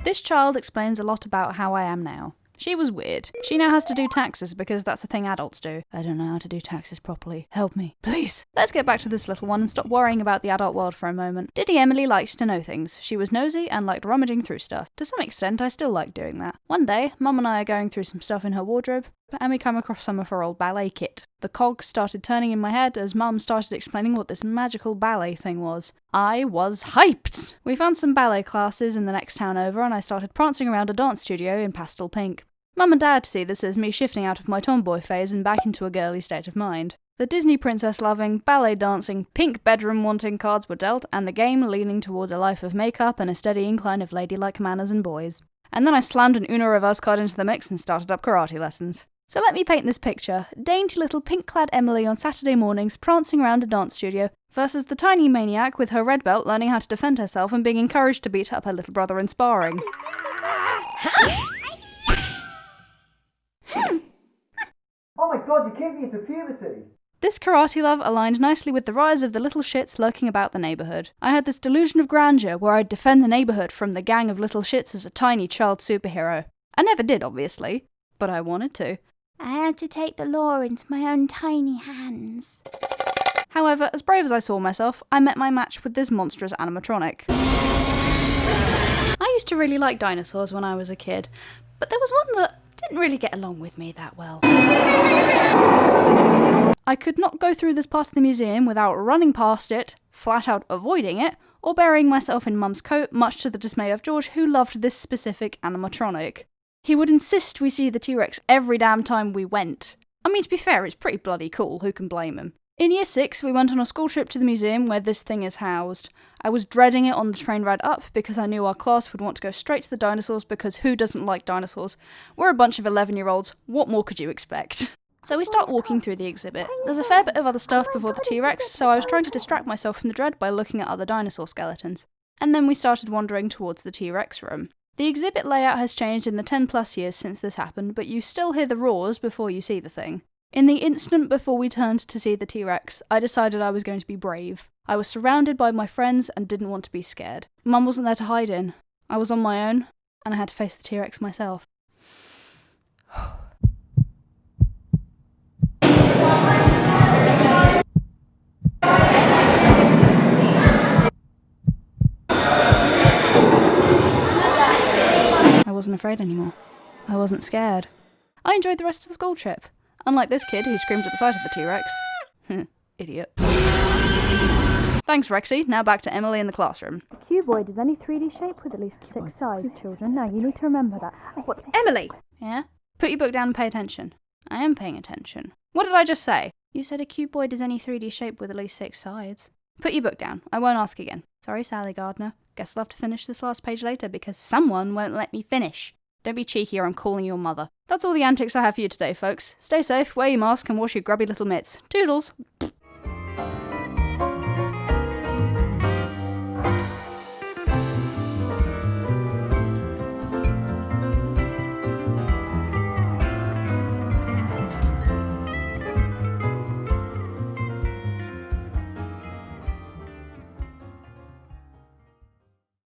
This child explains a lot about how I am now. She was weird. She now has to do taxes because that's a thing adults do. I don't know how to do taxes properly. Help me, please. Let's get back to this little one and stop worrying about the adult world for a moment. Diddy Emily liked to know things. She was nosy and liked rummaging through stuff. To some extent, I still like doing that. One day, Mum and I are going through some stuff in her wardrobe, and we come across some of her old ballet kit. The cogs started turning in my head as Mum started explaining what this magical ballet thing was. I was hyped! We found some ballet classes in the next town over, and I started prancing around a dance studio in pastel pink. Mum and Dad see this as me shifting out of my tomboy phase and back into a girly state of mind. The Disney princess loving, ballet dancing, pink bedroom wanting cards were dealt, and the game leaning towards a life of makeup and a steady incline of ladylike manners and boys. And then I slammed an Uno reverse card into the mix and started up karate lessons. So let me paint this picture. Dainty little pink-clad Emily on Saturday mornings prancing around a dance studio versus the tiny maniac with her red belt learning how to defend herself and being encouraged to beat up her little brother in sparring. Oh my god, you kicked me into puberty! This karate love aligned nicely with the rise of the little shits lurking about the neighbourhood. I had this delusion of grandeur where I'd defend the neighbourhood from the gang of little shits as a tiny child superhero. I never did, obviously, but I wanted to. I had to take the law into my own tiny hands. However, as brave as I saw myself, I met my match with this monstrous animatronic. I used to really like dinosaurs when I was a kid, but there was one that didn't really get along with me that well. I could not go through this part of the museum without running past it, flat out avoiding it, or burying myself in Mum's coat, much to the dismay of George, who loved this specific animatronic. He would insist we see the T-Rex every damn time we went. I mean, to be fair, it's pretty bloody cool, who can blame him? In year 6, we went on a school trip to the museum where this thing is housed. I was dreading it on the train ride up because I knew our class would want to go straight to the dinosaurs because who doesn't like dinosaurs? We're a bunch of 11-year-olds, what more could you expect? So we start walking through the exhibit. There's a fair bit of other stuff before the T-Rex, so I was trying to distract myself from the dread by looking at other dinosaur skeletons. And then we started wandering towards the T-Rex room. The exhibit layout has changed in the 10 plus years since this happened, but you still hear the roars before you see the thing. In the instant before we turned to see the T-Rex, I decided I was going to be brave. I was surrounded by my friends and didn't want to be scared. Mum wasn't there to hide in. I was on my own, and I had to face the T-Rex myself. I wasn't afraid anymore. I wasn't scared. I enjoyed the rest of the school trip. Unlike this kid who screamed at the sight of the T-Rex. Idiot. Thanks, Rexy. Now back to Emily in the classroom. A cuboid is any 3D shape with at least 6 sides, children. Now, you need to remember that. What? Emily! Yeah? Put your book down and pay attention. I am paying attention. What did I just say? You said a cuboid is any 3D shape with at least 6 sides. Put your book down. I won't ask again. Sorry, Sally Gardner. Guess I'll have to finish this last page later because someone won't let me finish. Don't be cheeky or I'm calling your mother. That's all the antics I have for you today, folks. Stay safe, wear your mask and wash your grubby little mitts. Toodles!